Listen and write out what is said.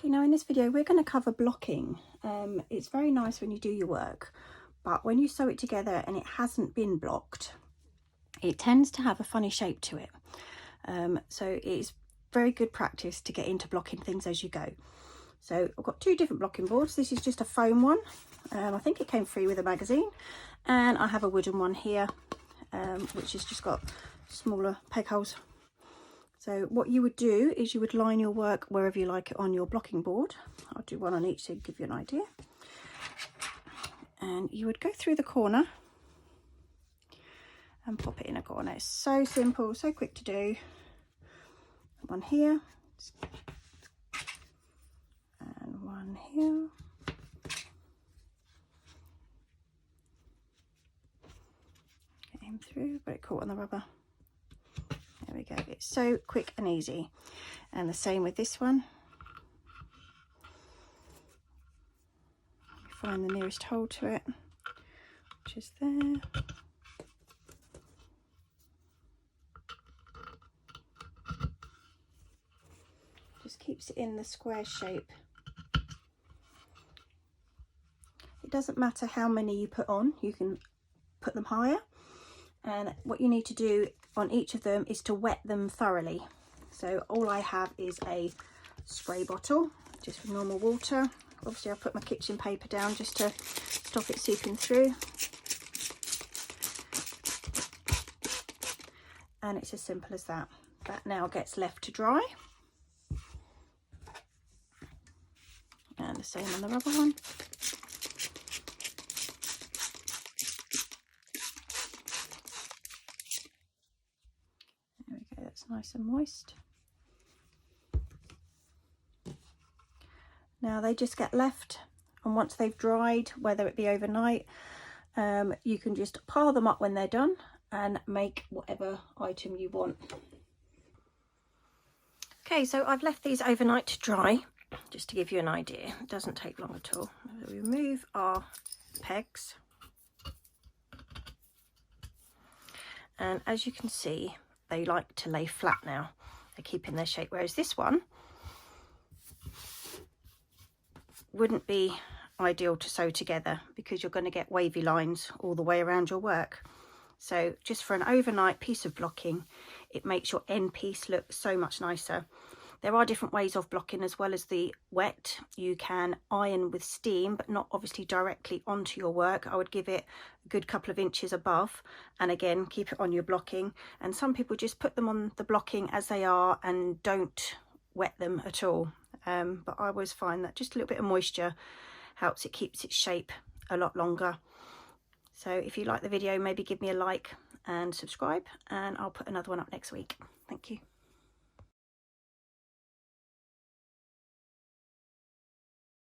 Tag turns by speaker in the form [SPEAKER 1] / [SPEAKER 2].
[SPEAKER 1] Okay, now in this video we're going to cover blocking. It's very nice when you do your work, but when you sew it together and it hasn't been blocked, it tends to have a funny shape to it. So it's very good practice to get into blocking things as you go. So I've got two different blocking boards. This is just a foam one. I think it came free with a magazine, and I have a wooden one here, which has just got smaller peg holes. So what you would do is you would line your work wherever you like it on your blocking board. I'll do one on each to give you an idea. And you would go through the corner and pop it in a corner. It's so simple, so quick to do. One here and one here. Get him through, but it caught on the rubber. There we go. It's so quick and easy. And the same with this one. Find the nearest hole to it, which is there. Just keeps it in the square shape. It doesn't matter how many you put on, you can put them higher. And what you need to do on each of them is to wet them thoroughly. So all I have is a spray bottle, just with normal water. Obviously I've put my kitchen paper down just to stop it seeping through. And it's as simple as that. That now gets left to dry. And the same on the rubber one. There we go, that's nice and moist. Now they just get left, and once they've dried, whether it be overnight, you can just pile them up when they're done and make whatever item you want. Okay, so I've left these overnight to dry, just to give you an idea. It doesn't take long at all. We remove our pegs, and as you can see, they like to lay flat now. They keep in their shape, whereas this one wouldn't be ideal to sew together because you're going to get wavy lines all the way around your work. So just for an overnight piece of blocking, it makes your end piece look so much nicer. There are different ways of blocking as well as the wet. You can iron with steam, but not obviously directly onto your work. I would give it a good couple of inches above, and again keep it on your blocking. And some people just put them on the blocking as they are and don't wet them at all. But I always find that just a little bit of moisture helps it keeps its shape a lot longer. So if you like the video, maybe give me a like and subscribe, and I'll put another one up next week. Thank you.